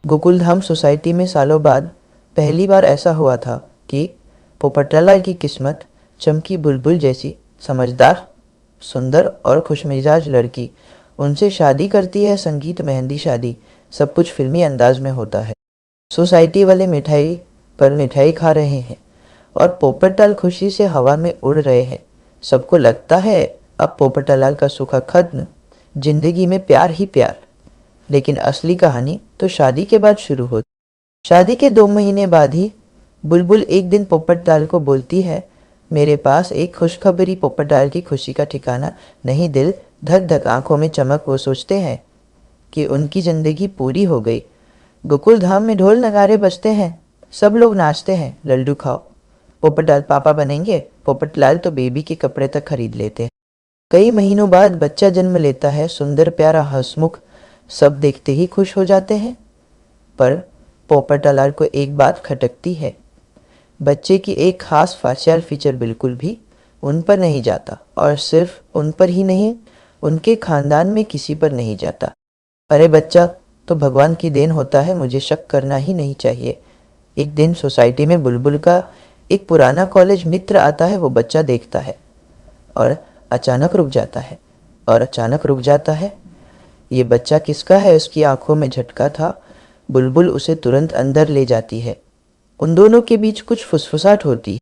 Gokuldham society में सालों बाद पहली बार ऐसा हुआ था कि पोपटलाल की किस्मत चमकी बुलबुल जैसी समझदार, सुंदर और खुशमिजाज लड़की उनसे शादी करती है। संगीत मेहंदी शादी सब कुछ फिल्मी अंदाज में होता है। सोसाइटी वाले मिठाई पर मिठाई खा रहे हैं और पोपटलाल खुशी से हवा में उड़ रहे हैं। सबको लगता है अब पोपटलाल का सूखा खत्म, जिंदगी में प्यार ही प्यार। लेकिन असली कहानी तो शादी के बाद शुरू होती। शादी के 2 महीने बाद ही बुलबुल एक दिन पोपटलाल को बोलती है, मेरे पास एक खुशखबरी। पोपटलाल की खुशी का ठिकाना नहीं, दिल धक धक, आंखों में चमक। वो सोचते हैं कि उनकी जिंदगी पूरी हो गई। गोकुल धाम में ढोल नगारे बजते हैं, सब लोग नाचते हैं। लड्डू खाओ, पोपटलाल पापा बनेंगे। पोपटलाल तो बेबी के कपड़े तक खरीद लेते हैं। कई महीनों बाद बच्चा जन्म लेता है, सुंदर, प्यारा, हंसमुख। सब देखते ही खुश हो जाते हैं। पर पोपटलाल को एक बात खटकती है। बच्चे की एक खास फाशियल फीचर बिल्कुल भी उन पर नहीं जाता, और सिर्फ उन पर ही नहीं, उनके खानदान में किसी पर नहीं जाता। अरे बच्चा तो भगवान की देन होता है, मुझे शक करना ही नहीं चाहिए। एक दिन सोसाइटी में बुलबुल का एक पुराना कॉलेज मित्र आता है। वो बच्चा देखता है और अचानक रुक जाता है, और अचानक रुक जाता है। ये बच्चा किसका है? उसकी आंखों में झटका था। बुलबुल उसे तुरंत अंदर ले जाती है। उन दोनों के बीच कुछ फुसफुसाहट होती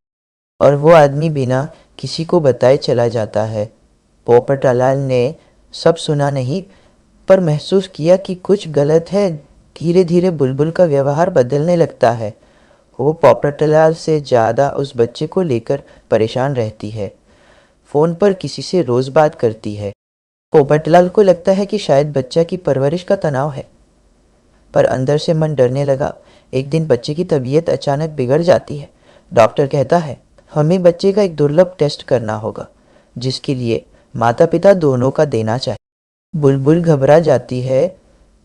और वो आदमी बिना किसी को बताए चला जाता है। पोपटलाल ने सब सुना नहीं, पर महसूस किया कि कुछ गलत है। धीरे धीरे बुलबुल का व्यवहार बदलने लगता है। वो पोपटलाल से ज़्यादा उस बच्चे को लेकर परेशान रहती है। फ़ोन पर किसी से रोज़ बात करती है। पोपटलाल को लगता है कि शायद बच्चा की परवरिश का तनाव है, पर अंदर से मन डरने लगा। एक दिन बच्चे की तबीयत अचानक बिगड़ जाती है। डॉक्टर कहता है, हमें बच्चे का एक दुर्लभ टेस्ट करना होगा, जिसके लिए माता पिता दोनों का देना चाहिए। बुलबुल घबरा जाती है।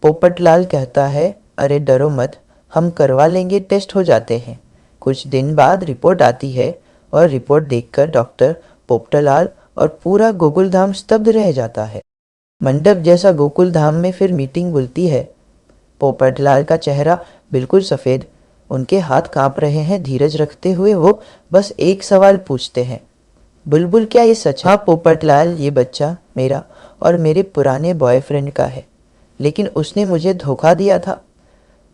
पोपटलाल कहता है, अरे डरो मत, हम करवा लेंगे, टेस्ट हो जाते हैं। कुछ दिन बाद रिपोर्ट आती है, और रिपोर्ट देखकर डॉक्टर, पोपटलाल और पूरा गोकुलधाम स्तब्ध रह जाता है। मंडप जैसा गोकुलधाम में फिर मीटिंग बुलती है। पोपटलाल का चेहरा बिल्कुल सफ़ेद, उनके हाथ कांप रहे हैं। धीरज रखते हुए वो बस एक सवाल पूछते हैं, बुलबुल क्या ये सच है? हाँ पोपटलाल, ये बच्चा मेरा और मेरे पुराने बॉयफ्रेंड का है, लेकिन उसने मुझे धोखा दिया था।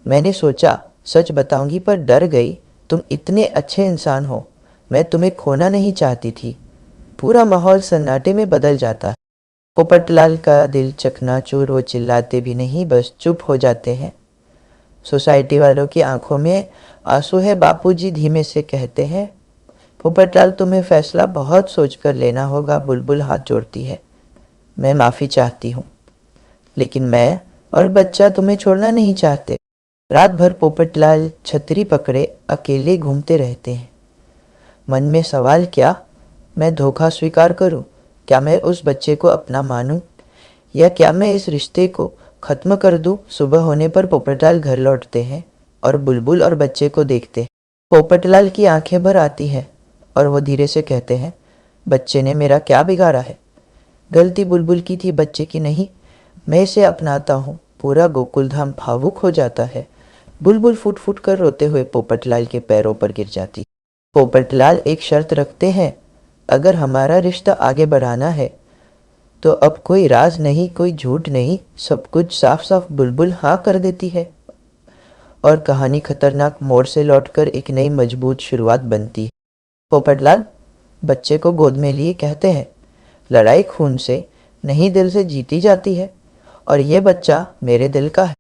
मैंने सोचा सच बताऊंगी, पर डर गई। तुम इतने अच्छे इंसान हो, मैं तुम्हें खोना नहीं चाहती थी। पूरा माहौल सन्नाटे में बदल जाता है। पोपटलाल का दिल चकनाचूर। वो चिल्लाते भी नहीं, बस चुप हो जाते हैं। सोसाइटी वालों की आंखों में आंसू है। बापूजी धीमे से कहते हैं, पोपटलाल तुम्हें फैसला बहुत सोचकर लेना होगा। बुलबुल हाथ जोड़ती है, मैं माफ़ी चाहती हूँ, लेकिन मैं और बच्चा तुम्हें छोड़ना नहीं चाहते। रात भर पोपटलाल छतरी पकड़े अकेले घूमते रहते हैं। मन में सवाल, क्या मैं धोखा स्वीकार करूं? क्या मैं उस बच्चे को अपना मानूं, या क्या मैं इस रिश्ते को ख़त्म कर दूं? सुबह होने पर पोपटलाल घर लौटते हैं और बुलबुल और बच्चे को देखते हैं। पोपटलाल की आंखें भर आती हैं और वो धीरे से कहते हैं, बच्चे ने मेरा क्या बिगाड़ा है? गलती बुलबुल की थी, बच्चे की नहीं। मैं इसे अपनाता हूँ। पूरा गोकुलधाम भावुक हो जाता है। बुलबुल फूट फूट कर रोते हुए पोपटलाल के पैरों पर गिर जाती। पोपटलाल एक शर्त रखते हैं, अगर हमारा रिश्ता आगे बढ़ाना है तो अब कोई राज नहीं, कोई झूठ नहीं, सब कुछ साफ साफ। बुलबुल हाँ कर देती है और कहानी खतरनाक मोड़ से लौटकर एक नई मजबूत शुरुआत बनती है। पोपटलाल बच्चे को गोद में लिए कहते हैं, लड़ाई खून से नहीं दिल से जीती जाती है, और ये बच्चा मेरे दिल का है।